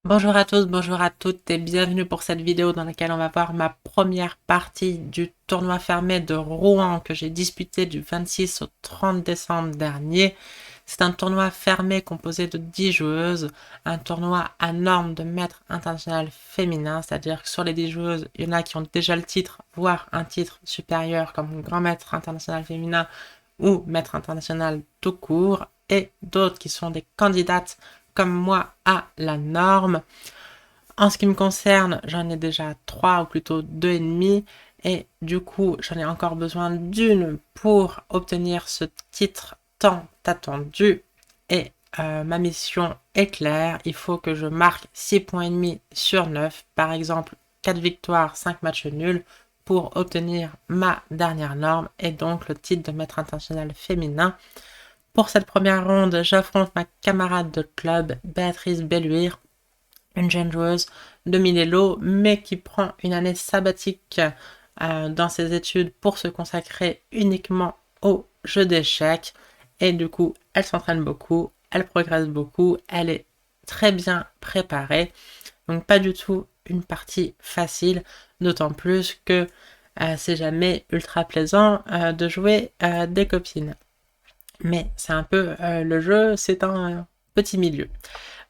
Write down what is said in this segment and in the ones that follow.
Bonjour à tous, bonjour à toutes et bienvenue pour cette vidéo dans laquelle on va voir ma première partie du tournoi fermé de Rouen que j'ai disputé du 26 au 30 décembre dernier. C'est un tournoi fermé composé de 10 joueuses, un tournoi à norme de maître international féminin, c'est-à-dire que sur les 10 joueuses, il y en a qui ont déjà le titre, voire un titre supérieur comme grand maître international féminin ou maître international tout court, et d'autres qui sont des candidates comme moi à la norme. En ce qui me concerne, j'en ai déjà 3 ou plutôt 2,5 et du coup j'en ai encore besoin d'une pour obtenir ce titre tant attendu et ma mission est claire, il faut que je marque 6,5 points sur 9, par exemple 4 victoires, 5 matchs nuls pour obtenir ma dernière norme et donc le titre de maître international féminin. Pour cette première ronde, j'affronte ma camarade de club, Béatrice Belluire, une jeune joueuse de Milello, mais qui prend une année sabbatique dans ses études pour se consacrer uniquement au jeu d'échecs. Et du coup, elle s'entraîne beaucoup, elle progresse beaucoup, elle est très bien préparée. Donc pas du tout une partie facile, d'autant plus que c'est jamais ultra plaisant de jouer des copines. Mais c'est un peu le jeu, c'est un petit milieu.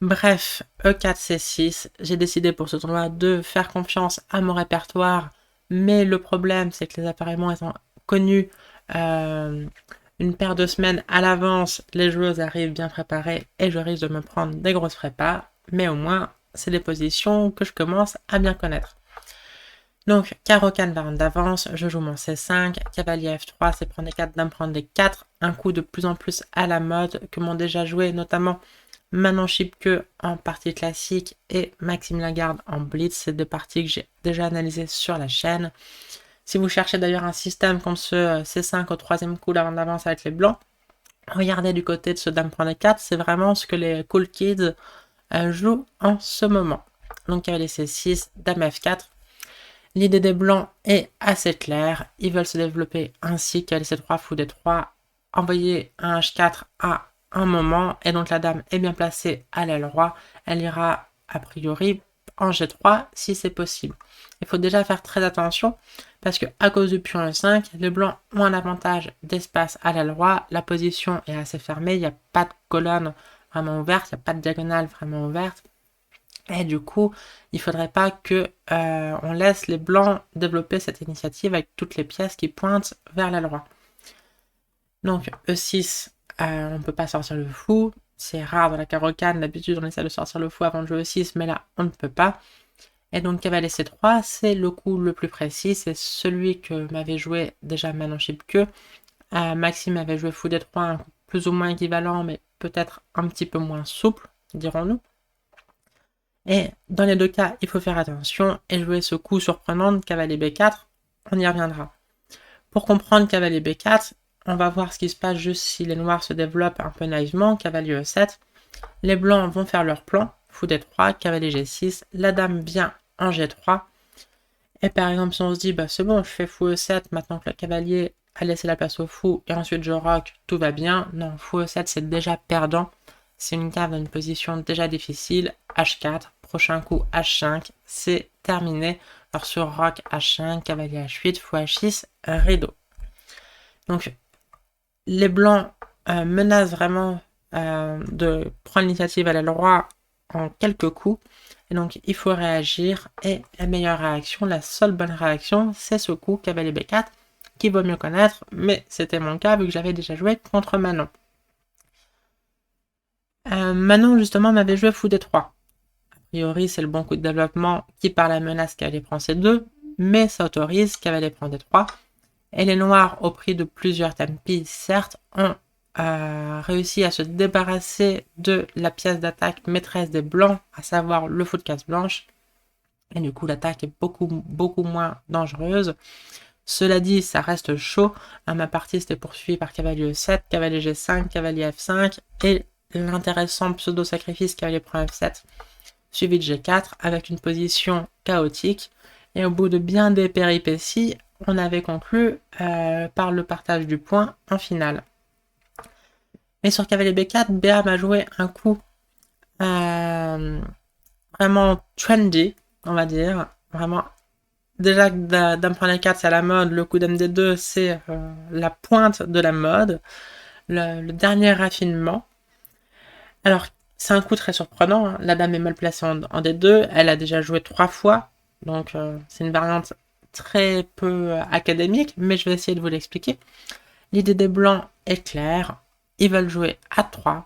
Bref, E4, C6, j'ai décidé pour ce tournoi de faire confiance à mon répertoire, mais le problème c'est que les appareillements étant connus une paire de semaines à l'avance, les joueuses arrivent bien préparées et je risque de me prendre des grosses prépas, mais au moins c'est des positions que je commence à bien connaître. Donc, carreau 4 varanne d'avance, je joue mon C5, cavalier F3, c'est prendre des 4, dame prendre des 4, un coup de plus en plus à la mode que m'ont déjà joué notamment Manon Schipke en partie classique et Maxime Lagarde en blitz, c'est deux parties que j'ai déjà analysées sur la chaîne. Si vous cherchez d'ailleurs un système comme ce C5 au troisième coup d'avant d'avance avec les blancs, regardez du côté de ce dame prend des 4, c'est vraiment ce que les cool kids jouent en ce moment. Donc cavalier C6, dame F4, l'idée des blancs est assez claire, ils veulent se développer ainsi qu'elle C3, fou D3, envoyer un H4 à un moment, et donc la dame est bien placée à l'aile roi, elle ira a priori en G3 si c'est possible. Il faut déjà faire très attention parce que à cause du pion E5, les blancs ont un avantage d'espace à l'aile roi, la position est assez fermée, il n'y a pas de colonne vraiment ouverte, il n'y a pas de diagonale vraiment ouverte. Et du coup, il faudrait pas que on laisse les blancs développer cette initiative avec toutes les pièces qui pointent vers l'aile droite. Donc E6, on peut pas sortir le fou. C'est rare dans la carocane, d'habitude on essaie de sortir le fou avant de jouer E6, mais là on ne peut pas. Et donc cavalier C3, c'est le coup le plus précis, c'est celui que m'avait joué déjà Manon Schipke. Maxime avait joué fou D3, un coup plus ou moins équivalent, mais peut-être un petit peu moins souple, dirons-nous. Et dans les deux cas, il faut faire attention et jouer ce coup surprenant de cavalier B4, on y reviendra. Pour comprendre cavalier B4, on va voir ce qui se passe juste si les noirs se développent un peu naïvement, cavalier E7. Les blancs vont faire leur plan, fou D3, cavalier G6, la dame vient en G3. Et par exemple, si on se dit, bah c'est bon, je fais fou E7, maintenant que le cavalier a laissé la place au fou, et ensuite je roque, tout va bien. Non, fou E7, c'est déjà perdant. C'est une cave dans une position déjà difficile. H4, prochain coup H5, c'est terminé. Alors sur roc H5, cavalier H8, fou H6, rideau. Donc les blancs menacent vraiment de prendre l'initiative à l'aile roi en quelques coups. Et donc il faut réagir. Et la meilleure réaction, la seule bonne réaction, c'est ce coup cavalier B4 qui vaut mieux connaître. Mais c'était mon cas vu que j'avais déjà joué contre Manon. Manon justement m'avait joué fou D3. A priori, c'est le bon coup de développement qui par la menace cavalier prend C2, mais ça autorise cavalier prend D3. Et les noirs, au prix de plusieurs tempi, certes, ont réussi à se débarrasser de la pièce d'attaque maîtresse des blancs, à savoir le fou de case blanche. Et du coup, l'attaque est beaucoup moins dangereuse. Cela dit, ça reste chaud. Ma partie s'était poursuivie par cavalier E7, cavalier G5, cavalier F5 et l'intéressant pseudo-sacrifice cavalier prend F7, suivi de G4 avec une position chaotique. Et au bout de bien des péripéties, on avait conclu par le partage du point en finale. Mais sur cavalier B4, Béa m'a joué un coup vraiment trendy, on va dire. Vraiment, déjà Dame prend les 4, c'est à la mode. Le coup Dame D2, c'est la pointe de la mode. Le dernier raffinement. Alors, c'est un coup très surprenant, hein. La dame est mal placée en D2. Elle a déjà joué 3 fois. Donc, c'est une variante très peu académique, mais je vais essayer de vous l'expliquer. L'idée des blancs est claire. Ils veulent jouer A3,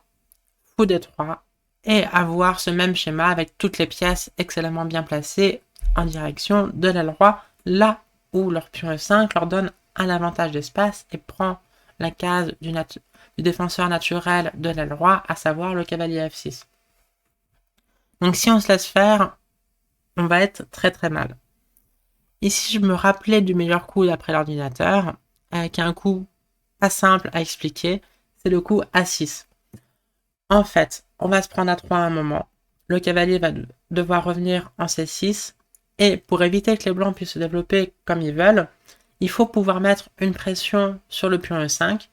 fou D3, et avoir ce même schéma avec toutes les pièces excellemment bien placées en direction de l'aile roi, là où leur pion E5 leur donne un avantage d'espace et prend la case du défenseur naturel de l'aile roi, à savoir le cavalier F6. Donc si on se laisse faire, on va être très très mal. Ici, je me rappelais du meilleur coup d'après l'ordinateur, qui est un coup pas simple à expliquer, c'est le coup A6. En fait, on va se prendre à 3 à un moment, le cavalier va devoir revenir en C6, et pour éviter que les blancs puissent se développer comme ils veulent, il faut pouvoir mettre une pression sur le pion E5.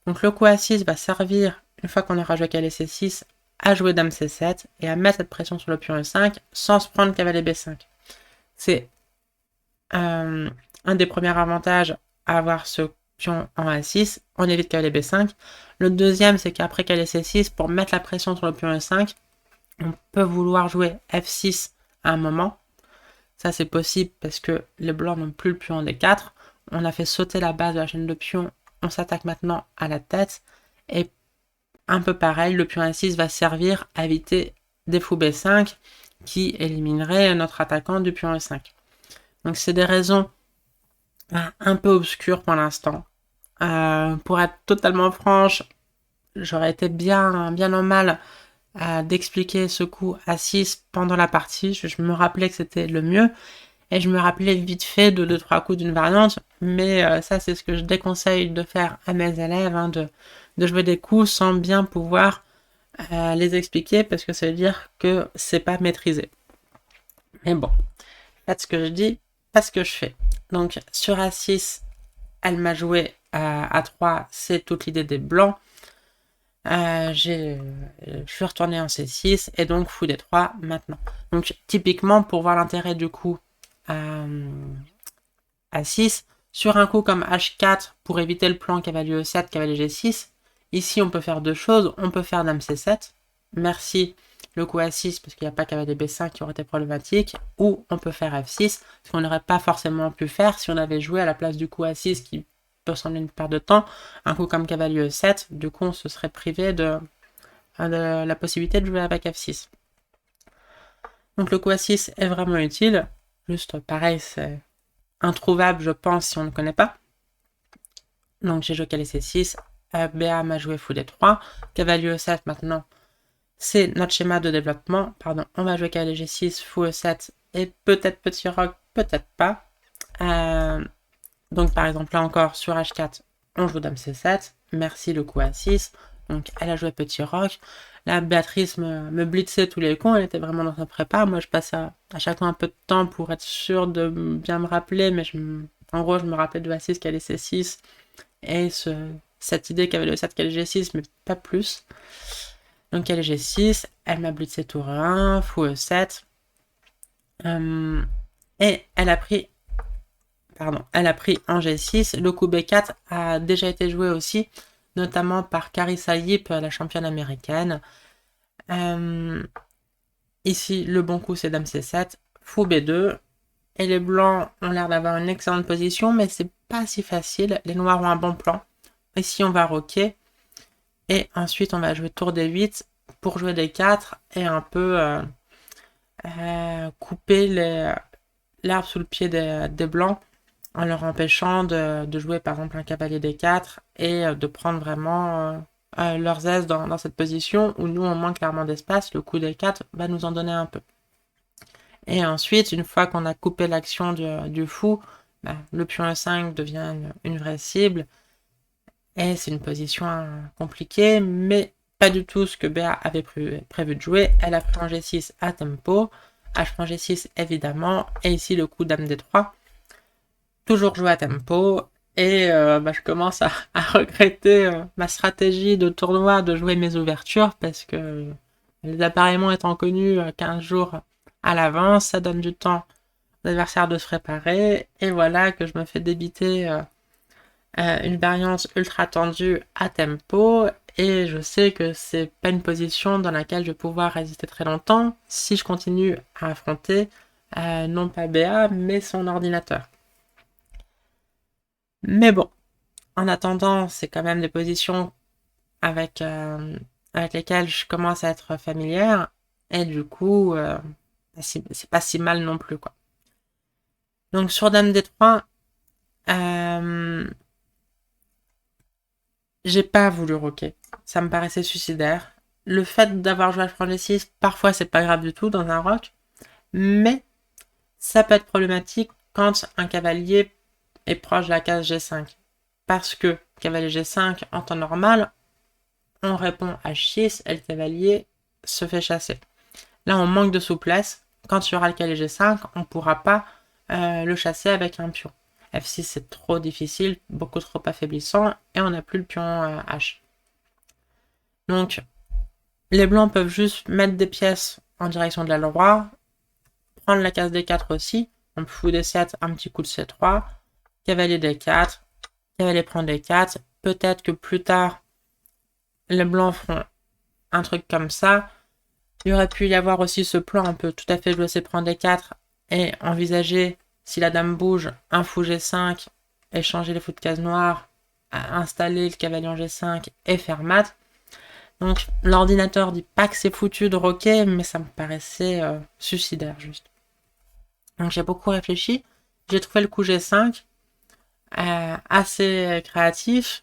Donc le coup A6 va servir, une fois qu'on aura joué cavalier C6, à jouer dame C7 et à mettre cette pression sur le pion E5 sans se prendre cavalier B5. C'est un des premiers avantages à avoir ce pion en A6, on évite cavalier B5. Le deuxième, c'est qu'après cavalier C6, pour mettre la pression sur le pion E5, on peut vouloir jouer F6 à un moment. Ça, c'est possible parce que les blancs n'ont plus le pion en D4. On a fait sauter la base de la chaîne de pions. On s'attaque maintenant à la tête. Et un peu pareil, le pion A6 va servir à éviter des fous B5 qui éliminerait notre attaquant du pion E5. Donc, c'est des raisons un peu obscures pour l'instant. Pour être totalement franche, j'aurais été bien en mal d'expliquer ce coup à 6 pendant la partie. Je me rappelais que c'était le mieux. Et je me rappelais vite fait de 2-3 coups d'une variante. Mais ça, c'est ce que je déconseille de faire à mes élèves, hein, de jouer des coups sans bien pouvoir les expliquer, parce que ça veut dire que c'est pas maîtrisé. Mais bon, faites ce que je dis, pas ce que je fais. Donc sur A6, elle m'a joué à A3, c'est toute l'idée des blancs. Je suis retourné en C6 et donc fou D3 maintenant. Donc typiquement, pour voir l'intérêt du coup A6, sur un coup comme H4 pour éviter le plan cavalier E7, cavalier G6, ici on peut faire deux choses. On peut faire dame C7, merci le coup A6 parce qu'il n'y a pas cavalier B5 qui aurait été problématique, ou on peut faire F6, ce qu'on n'aurait pas forcément pu faire si on avait joué à la place du coup A6 qui peut sembler une perte de temps, un coup comme cavalier E7, du coup on se serait privé de la possibilité de jouer avec F6. Donc le coup A6 est vraiment utile, juste pareil c'est introuvable je pense si on ne connaît pas. Donc j'ai joué cavalier C6, BA m'a joué fou D3, cavalier E7 maintenant, c'est notre schéma de développement, pardon, on va jouer cavalier G6, fou E7 et peut-être petit roc, peut-être pas. Donc par exemple là encore sur H4, on joue dame C7, merci le coup A6, donc elle a joué petit roc. Là Béatrice me blitzait tous les coups, elle était vraiment dans sa prépa, moi je passais à chaque fois un peu de temps pour être sûr de bien me rappeler, mais en gros je me rappelais de A6, cavalier C6, et cette idée cavalier E7, cavalier G6, mais pas plus. Donc cavalier G6, elle m'a blitzé tour 1, fou E7, et elle a pris en G6. Le coup B4 a déjà été joué aussi, notamment par Carissa Yip, la championne américaine. Ici, le bon coup, c'est dame C7, fou B2. Et les blancs ont l'air d'avoir une excellente position, mais c'est pas si facile. Les noirs ont un bon plan. Ici, on va roquer. Et ensuite, on va jouer tour D8 pour jouer D4 et un peu couper l'herbe sous le pied des blancs, en leur empêchant de jouer par exemple un cavalier D4 et de prendre vraiment leurs aises dans cette position où nous on manque clairement d'espace. Le coup D4 va nous en donner un peu. Et ensuite, une fois qu'on a coupé l'action du fou, le pion E5 devient une vraie cible. Et c'est une position compliquée, mais pas du tout ce que Béa avait prévu de jouer. Elle a pris en G6 à tempo, H prend G6 évidemment, et ici le coup dame D3. Toujours joué à tempo, et je commence à regretter ma stratégie de tournoi de jouer mes ouvertures, parce que les appareillements étant connus 15 jours à l'avance, ça donne du temps aux adversaires de se préparer, et voilà que je me fais débiter une variante ultra tendue à tempo, et je sais que c'est pas une position dans laquelle je vais pouvoir résister très longtemps si je continue à affronter non pas BA, mais son ordinateur. Mais bon, en attendant, c'est quand même des positions avec, avec lesquelles je commence à être familière, et du coup, c'est pas si mal non plus, quoi. Donc sur Dame D3, j'ai pas voulu roquer. Ça me paraissait suicidaire. Le fait d'avoir joué H6, parfois c'est pas grave du tout dans un rock, mais ça peut être problématique quand un cavalier est proche de la case G5. Parce que cavalier G5, en temps normal, on répond H6 et le cavalier se fait chasser. Là, on manque de souplesse. Quand il y aura le cavalier G5, on ne pourra pas le chasser avec un pion. F6, c'est trop difficile, beaucoup trop affaiblissant, et on n'a plus le pion H. Donc, les blancs peuvent juste mettre des pièces en direction de l'aile roi, prendre la case D4 aussi, on fout D7, un petit coup de C3, cavalier D4, cavalier prend D4, peut-être que plus tard, les blancs feront un truc comme ça. Il aurait pu y avoir aussi ce plan, on peut tout à fait jouer C prend D4 et envisager, si la dame bouge, un fou G5, échanger les fous de case noire, installer le cavalier en G5 et faire mat. Donc l'ordinateur dit pas que c'est foutu de roquer, mais ça me paraissait suicidaire juste. Donc j'ai beaucoup réfléchi, j'ai trouvé le coup G5 assez créatif.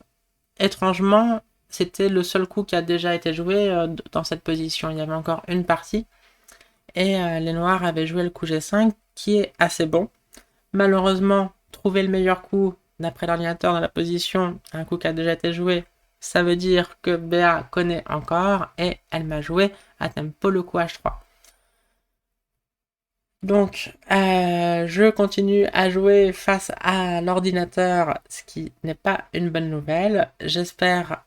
Étrangement, c'était le seul coup qui a déjà été joué dans cette position. Il y avait encore une partie et les noirs avaient joué le coup G5 qui est assez bon. Malheureusement, trouver le meilleur coup d'après l'ordinateur dans la position, un coup qui a déjà été joué, ça veut dire que Béa connaît encore et elle m'a joué à tempo le coup H3. Donc, je continue à jouer face à l'ordinateur, ce qui n'est pas une bonne nouvelle. J'espère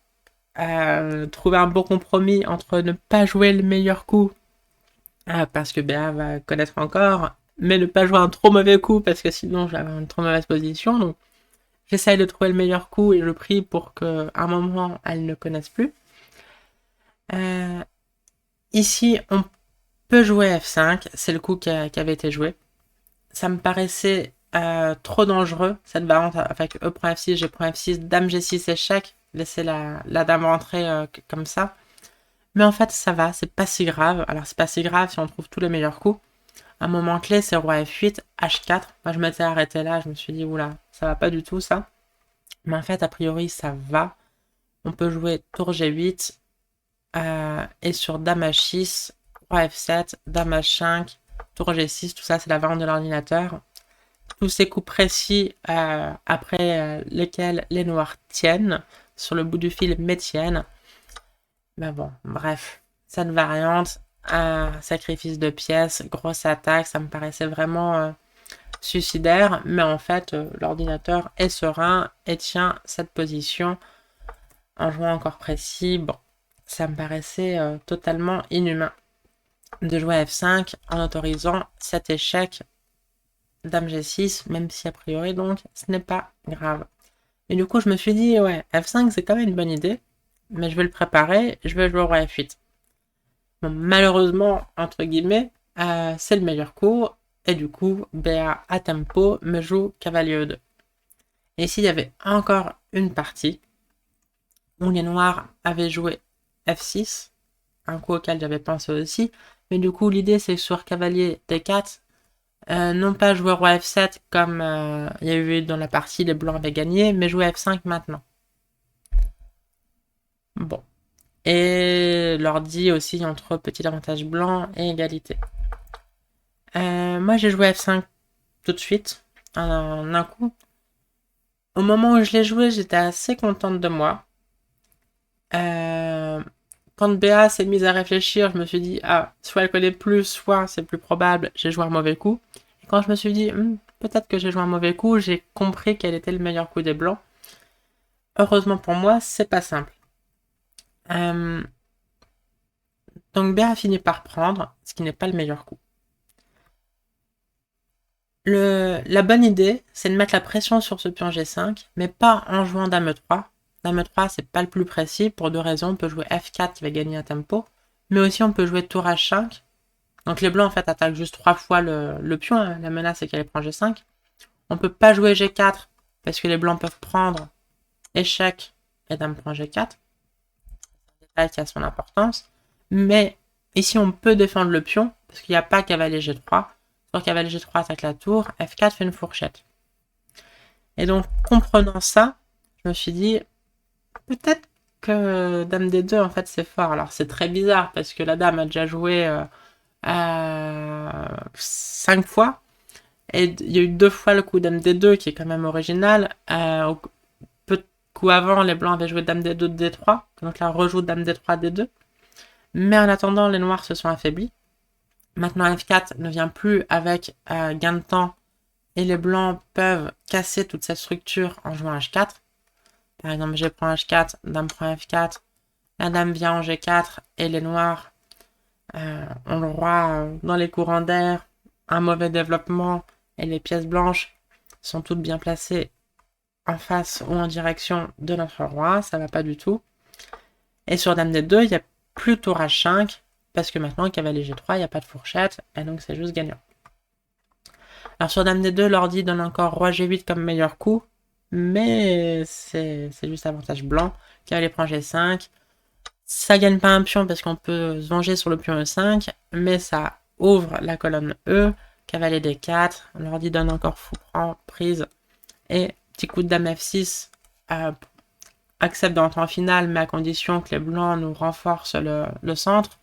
trouver un bon compromis entre ne pas jouer le meilleur coup, parce que Béa va connaître encore, mais ne pas jouer un trop mauvais coup, parce que sinon je vais avoir une trop mauvaise position. Donc, j'essaye de trouver le meilleur coup et je prie pour qu'à un moment, elle ne connaisse plus. Ici, on peut jouer F5, c'est le coup qui avait été joué. Ça me paraissait trop dangereux, cette variante avec E prend F6, G prend F6, Dame G6 échec, laisser la dame rentrer comme ça. Mais en fait, ça va, c'est pas si grave. Alors, c'est pas si grave si on trouve tous les meilleurs coups. Un moment clé, c'est roi F8, H4. Moi, je m'étais arrêté là, je me suis dit, oula, ça va pas du tout ça. Mais en fait, a priori, ça va. On peut jouer tour G8 et sur Dame H6, roi F7, Dame H5, tour G6, tout ça, c'est la variante de l'ordinateur. Tous ces coups précis après lesquels les noirs tiennent sur le bout du fil, mais tiennent. Mais bon, bref, cette variante, un sacrifice de pièces, grosse attaque, ça me paraissait vraiment suicidaire, mais en fait, l'ordinateur est serein et tient cette position en jouant encore précis. Bon, ça me paraissait totalement inhumain de jouer à F5 en autorisant cet échec Dame G6, même si a priori donc ce n'est pas grave. Et du coup, je me suis dit, ouais, F5 c'est quand même une bonne idée, mais je vais le préparer, je vais jouer au roi F8. Bon, malheureusement, entre guillemets, c'est le meilleur coup, et du coup, BA à tempo me joue cavalier E2. Et ici, il y avait encore une partie où les noirs avaient joué F6, un coup auquel j'avais pensé aussi, mais du coup, l'idée c'est que sur cavalier D4, non pas jouer roi F7 comme il y a eu dans la partie, les blancs avaient gagné, mais jouer F5 maintenant. Bon. Et l'ordi aussi entre petit avantage blanc et égalité. Moi j'ai joué F5 tout de suite, en un coup. Au moment où je l'ai joué, j'étais assez contente de moi. Quand Béa s'est mise à réfléchir, je me suis dit, ah, soit elle connaît plus, soit c'est plus probable, j'ai joué un mauvais coup. Et quand je me suis dit, peut-être que j'ai joué un mauvais coup, j'ai compris quel était le meilleur coup des blancs. Heureusement pour moi, c'est pas simple. Donc Béa a fini par prendre, ce qui n'est pas le meilleur coup. La bonne idée, c'est de mettre la pression sur ce pion G5, mais pas en jouant Dame 3. Dame 3, c'est pas le plus précis, pour deux raisons. On peut jouer F4 qui va gagner un tempo, mais aussi on peut jouer tour H5. Donc les blancs en fait attaquent juste 3 fois le pion, hein. La menace c'est qu'elle prend G5. On peut pas jouer G4, parce que les blancs peuvent prendre échec et Dame prend G4. C'est un détail qui a son importance. Mais ici on peut défendre le pion, parce qu'il n'y a pas cavalier G3. Sur cavalier G3 attaque la tour, F4 fait une fourchette. Et donc, comprenant ça, je me suis dit, peut-être que Dame D2, en fait, c'est fort. Alors, c'est très bizarre, parce que la dame a déjà joué 5 fois, et il y a eu 2 fois le coup Dame D2, qui est quand même original. Peu de coups avant, les blancs avaient joué Dame D2, D3, donc là, rejoue Dame D3, D2. Mais en attendant, les noirs se sont affaiblis. Maintenant, F4 ne vient plus avec gain de temps et les blancs peuvent casser toute cette structure en jouant H4. Par exemple, G prend H4, dame prend F4, la dame vient en G4 et les noirs ont le roi dans les courants d'air, un mauvais développement et les pièces blanches sont toutes bien placées en face ou en direction de notre roi, ça va pas du tout. Et sur dame D2, il n'y a plus tour H5 parce que maintenant, cavalier G3, il n'y a pas de fourchette, et donc c'est juste gagnant. Alors sur dame D2, l'ordi donne encore roi G8 comme meilleur coup, mais c'est juste avantage blanc. Cavalier prend G5, ça gagne pas un pion parce qu'on peut se venger sur le pion E5, mais ça ouvre la colonne E, cavalier D4, l'ordi donne encore fou prend, prise, et petit coup de dame F6, accepte d'entrer en finale, mais à condition que les blancs nous renforcent le centre.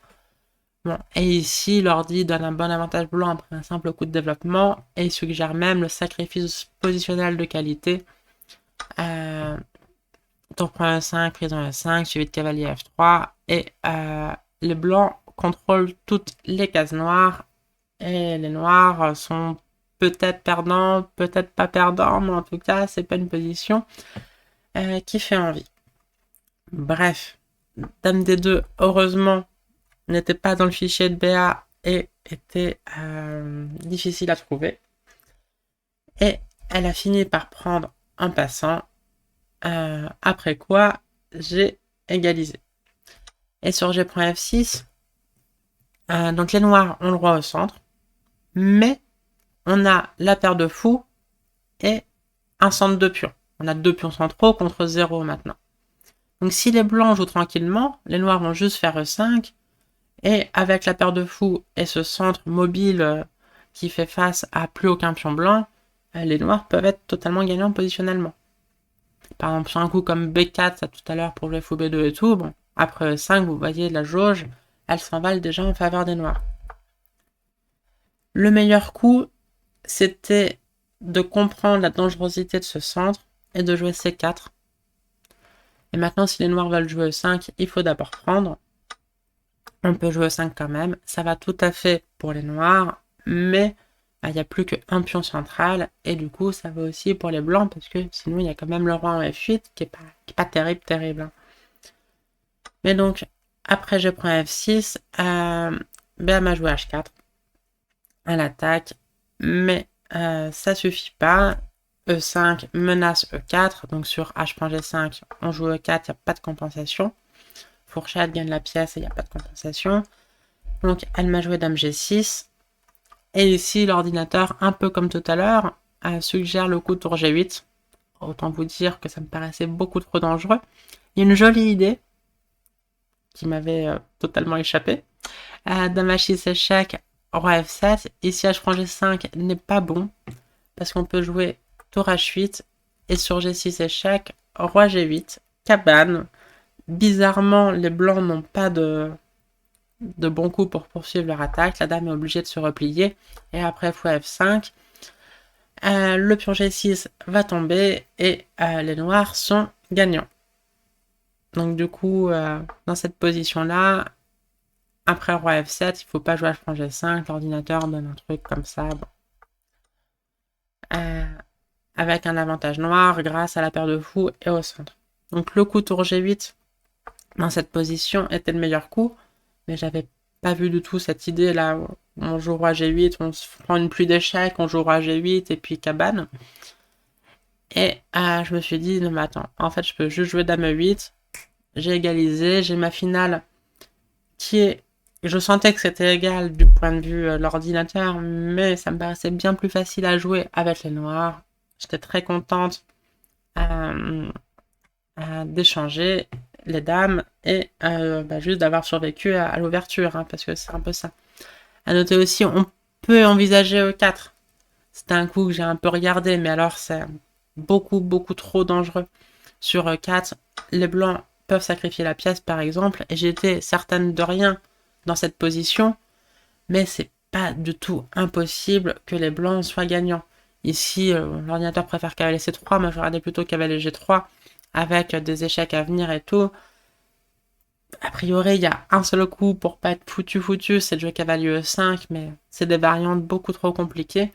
Bon, et ici, l'ordi donne un bon avantage blanc après un simple coup de développement et suggère même le sacrifice positionnel de qualité. Tour prend E5, prise en E5, suivi de cavalier F3. Et les blancs contrôlent toutes les cases noires. Et les noirs sont peut-être perdants, peut-être pas perdants, mais en tout cas, c'est pas une position qui fait envie. Bref, dame D2, heureusement, n'était pas dans le fichier de BA et était difficile à trouver. Et elle a fini par prendre un passant, après quoi j'ai égalisé. Et sur G prend F6, donc les noirs ont le roi au centre, mais on a la paire de fous et un centre de pions. On a 2 pions centraux contre 0 maintenant. Donc si les blancs jouent tranquillement, les noirs vont juste faire E5, et avec la paire de fous et ce centre mobile qui fait face à plus aucun pion blanc, les noirs peuvent être totalement gagnants positionnellement. Par exemple, sur un coup comme B4, ça tout à l'heure pour jouer fou B2 et tout, bon, après 5, vous voyez la jauge, elle s'emballe déjà en faveur des noirs. Le meilleur coup, c'était de comprendre la dangerosité de ce centre et de jouer C4. Et maintenant, si les noirs veulent jouer E5, il faut d'abord prendre. On peut jouer E5 quand même, ça va tout à fait pour les noirs, mais il n'y a plus qu'un pion central, et du coup ça va aussi pour les blancs, parce que sinon il y a quand même le roi en F8, qui est pas terrible. Hein. Mais donc, après je prends F6, BA m'a joué H4, à l'attaque, mais ça suffit pas. E5 menace E4, donc sur H prend G5, on joue E4, il n'y a pas de compensation. Fourchette gagne la pièce et il n'y a pas de compensation. Donc elle m'a joué dame G6. Et ici, l'ordinateur, un peu comme tout à l'heure, suggère le coup tour G8. Autant vous dire que ça me paraissait beaucoup trop dangereux. Il y a une jolie idée qui m'avait totalement échappé. Dame H6 échec, roi F7. Ici, H prend G5 n'est pas bon, parce qu'on peut jouer tour H8, et sur G6 échec, roi G8, cabane. Bizarrement, les blancs n'ont pas de bons coups pour poursuivre leur attaque. La dame est obligée de se replier. Et après fou F5, le pion G6 va tomber et les noirs sont gagnants. Donc du coup, dans cette position-là, après roi F7, il ne faut pas jouer à prend G5. L'ordinateur donne un truc comme ça. Bon. Avec un avantage noir grâce à la paire de fous et au centre. Donc le coup tour G8 dans cette position était le meilleur coup, mais j'avais pas vu du tout cette idée là on joue roi G8, on se prend une pluie d'échecs, on joue roi G8 et puis cabane. Et je me suis dit, non mais attends, en fait je peux juste jouer dame E8, j'ai égalisé, j'ai ma finale qui est... Je sentais que c'était égal du point de vue l'ordinateur, mais ça me paraissait bien plus facile à jouer avec les noirs. J'étais très contente d'échanger les dames et juste d'avoir survécu à l'ouverture, hein, parce que c'est un peu ça. À noter aussi, on peut envisager E4. C'est un coup que j'ai un peu regardé, mais alors c'est beaucoup trop dangereux. Sur E4, les blancs peuvent sacrifier la pièce par exemple, et j'étais certaine de rien dans cette position, mais c'est pas du tout impossible que les blancs soient gagnants. Ici, l'ordinateur préfère cavalier C3, moi je regardais plutôt cavalier G3, avec des échecs à venir et tout. A priori, il y a un seul coup pour pas être foutu, c'est de jouer cavalier E5, mais c'est des variantes beaucoup trop compliquées,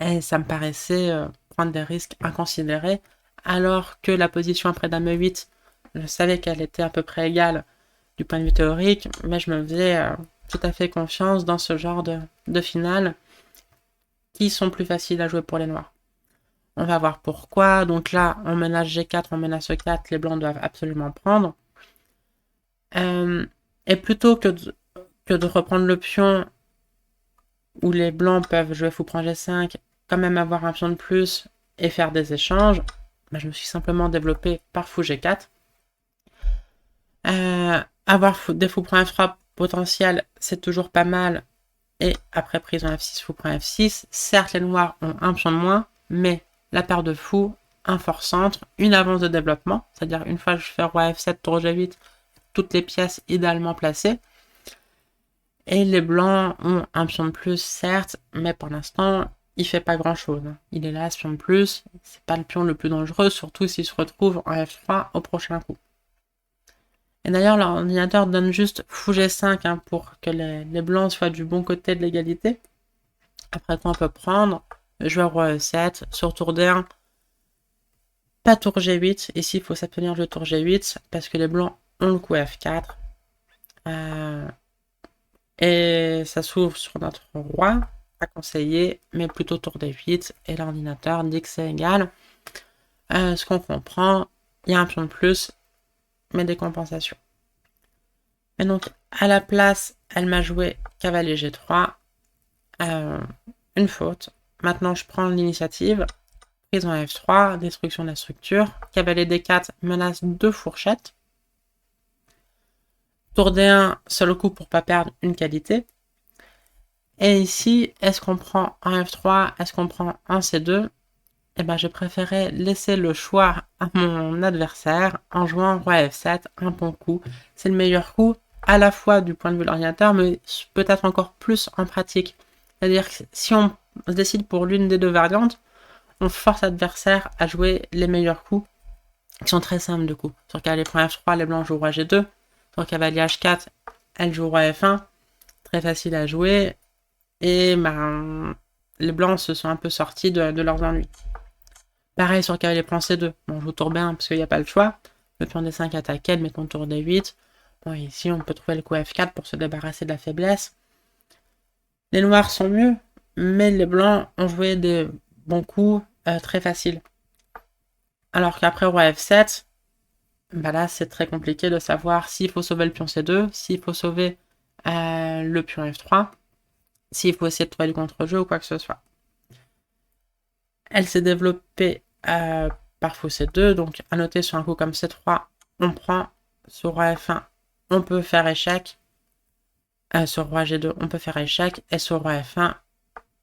et ça me paraissait prendre des risques inconsidérés, alors que la position après dame E8, je savais qu'elle était à peu près égale du point de vue théorique, mais je me faisais tout à fait confiance dans ce genre de finales qui sont plus faciles à jouer pour les noirs. On va voir pourquoi. Donc là, on menace G4, on menace E4, les blancs doivent absolument prendre. Et plutôt que de reprendre le pion où les blancs peuvent jouer fou prend G5, quand même avoir un pion de plus et faire des échanges, je me suis simplement développé par fou G4. Avoir des fou prend F3 potentiels, c'est toujours pas mal. Et après prise en F6, fou prend F6. Certes, les noirs ont un pion de moins, mais la paire de fous, un fort centre, une avance de développement, c'est-à-dire une fois que je fais roi F7, tour G8, toutes les pièces idéalement placées. Et les blancs ont un pion de plus, certes, mais pour l'instant, il fait pas grand-chose. Il est là, ce pion de plus, c'est pas le pion le plus dangereux, surtout s'il se retrouve en F3 au prochain coup. Et d'ailleurs, l'ordinateur donne juste fou G5 pour que les blancs soient du bon côté de l'égalité. Après quoi, on peut prendre joueur roi E7 sur tour D1. Pas tour G8. Ici, il faut s'abstenir de tour G8 parce que les blancs ont le coup F4. Et ça s'ouvre sur notre roi, à conseiller, mais plutôt tour D8. Et l'ordinateur dit que c'est égal. Ce qu'on comprend, il y a un pion de plus, mais des compensations. Et donc, à la place, elle m'a joué cavalier G3. Une faute. Maintenant, je prends l'initiative. Prise en F3, destruction de la structure. Cavalier D4, menace de fourchette. Tour D1, seul coup pour pas perdre une qualité. Et ici, est-ce qu'on prend un F3, est-ce qu'on prend un C2? Eh ben, j'ai préféré laisser le choix à mon adversaire en jouant roi F7, un bon coup. C'est le meilleur coup, à la fois du point de vue de l'ordinateur, mais peut-être encore plus en pratique. C'est-à-dire que si on se décide pour l'une des deux variantes, on force l'adversaire à jouer les meilleurs coups, qui sont très simples de coup. Sur cavalier prend F3, les blancs jouent roi G2. Sur cavalier H4, elle joue roi F1. Très facile à jouer. Et les blancs se sont un peu sortis de leurs ennuis. Pareil sur cavalier prend C2. Bon, on joue tour B1 parce qu'il n'y a pas le choix. Le pion D5 attaque, mettons tour D8. Bon, ici, on peut trouver le coup F4 pour se débarrasser de la faiblesse. Les noirs sont mieux, mais les blancs ont joué des bons coups très faciles. Alors qu'après roi F7, là, c'est très compliqué de savoir s'il faut sauver le pion C2, s'il faut sauver le pion F3, s'il faut essayer de trouver du contre-jeu ou quoi que ce soit. Elle s'est développée par fou C2, donc à noter sur un coup comme C3, on prend. Sur roi F1, on peut faire échec. Sur roi G2, on peut faire échec. Et sur roi F1,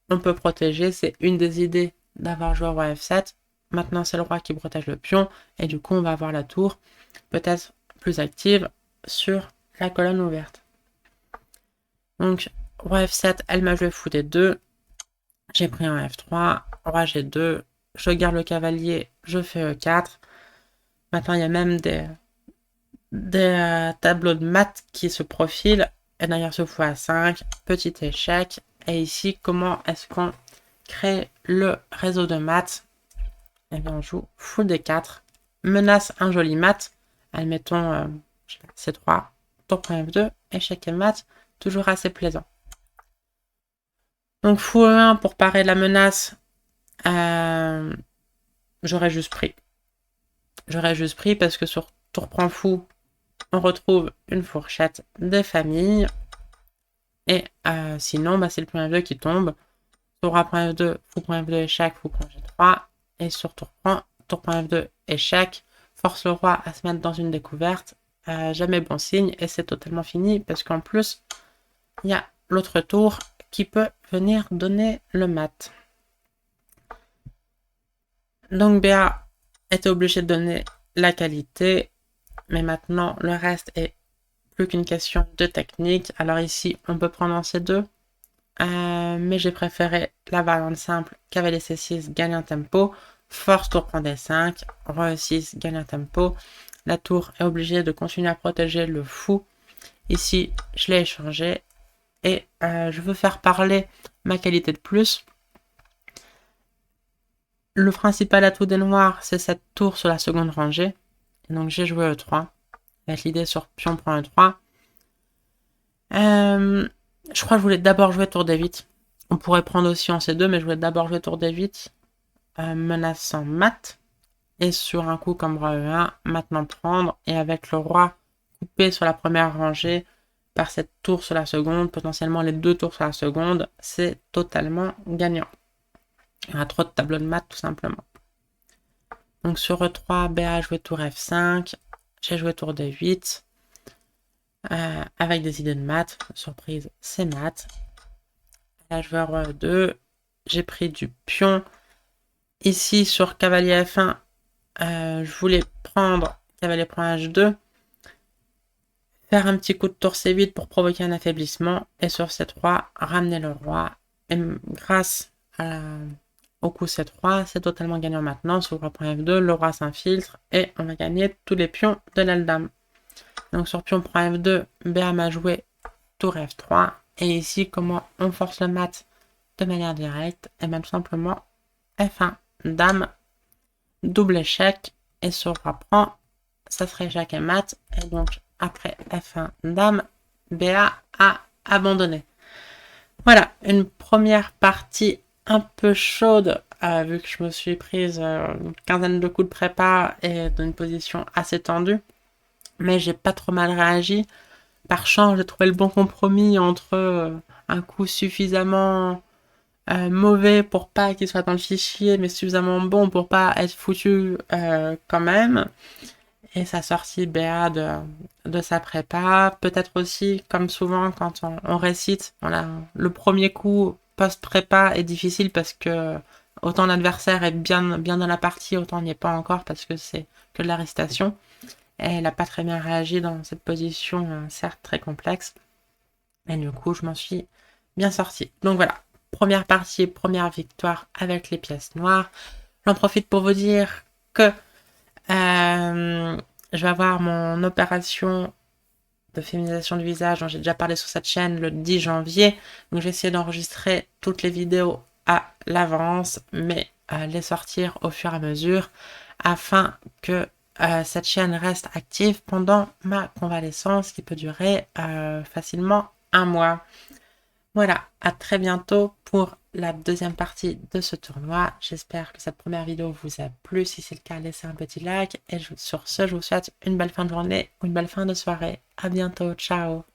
on peut protéger. C'est une des idées d'avoir joué roi F7. Maintenant, c'est le roi qui protège le pion. Et du coup, on va avoir la tour peut-être plus active sur la colonne ouverte. Donc, roi F7, elle m'a joué fou D2. J'ai pris un F3. Roi G2. Je garde le cavalier. Je fais E4. Maintenant, il y a même des tableaux de maths qui se profilent. Et d'ailleurs, ce fou A5. Petit échec. Et ici, comment est-ce qu'on crée le réseau de maths? Eh bien, on joue fou D4. Menace un joli mat. Admettons C3. Tour F2. Échec et mat. Toujours assez plaisant. Donc fou E1 pour parer la menace, j'aurais juste pris. J'aurais juste pris parce que sur tour prend fou, on retrouve une fourchette des familles. Et sinon, c'est le point F2 qui tombe. Tour A point F2, fou point F2 échec, fou point G3. Et sur tour point F2 échec, force le roi à se mettre dans une découverte. Jamais bon signe et c'est totalement fini parce qu'en plus, il y a l'autre tour qui peut venir donner le mat. Donc BA était obligé de donner la qualité, mais maintenant le reste est plus qu'une question de technique. Alors ici, on peut prendre en C2, mais j'ai préféré la variante simple, cavalier C6, gagne un tempo, force tour prend D5, roi E6, gagne un tempo. La tour est obligée de continuer à protéger le fou. Ici, je l'ai échangé et je veux faire parler ma qualité de plus. Le principal atout des noirs, c'est cette tour sur la seconde rangée. Et donc j'ai joué E3, avec l'idée sur pion prend E3. Je crois que je voulais d'abord jouer tour D8. On pourrait prendre aussi en C2, mais je voulais d'abord jouer tour D8, menaçant mat. Et sur un coup comme roi E1, maintenant prendre. Et avec le roi coupé sur la première rangée par cette tour sur la seconde, potentiellement les deux tours sur la seconde, c'est totalement gagnant. Il y aura trop de tableaux de maths tout simplement. Donc sur E3, BA a joué tour F5, j'ai joué tour D8, avec des idées de maths, surprise c'est maths. Là je vais roi E2, j'ai pris du pion. Ici sur cavalier F1, je voulais prendre cavalier prend H2, faire un petit coup de tour C8 pour provoquer un affaiblissement, et sur C3, ramener le roi. Et grâce au coup C3, c'est totalement gagnant maintenant. Sur roi prend F2, le roi s'infiltre, et on a gagné tous les pions de l'aile dame. Donc sur pion prend F2, BA m'a joué tour F3, et ici, comment on force le mat de manière directe, et même tout simplement F1, dame, double échec, et sur roi prend, ça serait échec et mat, et donc après F1, dame, BA a abandonné. Voilà, une première partie un peu chaude, vu que je me suis prise une quinzaine de coups de prépa et d'une position assez tendue, mais j'ai pas trop mal réagi. Par chance, j'ai trouvé le bon compromis entre un coup suffisamment mauvais pour pas qu'il soit dans le fichier, mais suffisamment bon pour pas être foutu quand même. Et sa sortie BA de sa prépa. Peut-être aussi, comme souvent, quand on récite, le premier coup post-prépa est difficile parce que autant l'adversaire est bien dans la partie, autant on n'y est pas encore parce que c'est que de la récitation. Et elle n'a pas très bien réagi dans cette position, certes très complexe. Et du coup, je m'en suis bien sortie. Donc voilà, première partie, première victoire avec les pièces noires. J'en profite pour vous dire que je vais avoir mon opération de féminisation du visage dont j'ai déjà parlé sur cette chaîne le 10 janvier. Donc j'ai essayé d'enregistrer toutes les vidéos à l'avance, mais les sortir au fur et à mesure afin que cette chaîne reste active pendant ma convalescence qui peut durer facilement un mois. Voilà, à très bientôt pour la deuxième partie de ce tournoi. J'espère que cette première vidéo vous a plu. Si c'est le cas, laissez un petit like. Et sur ce, je vous souhaite une belle fin de journée ou une belle fin de soirée. À bientôt, ciao!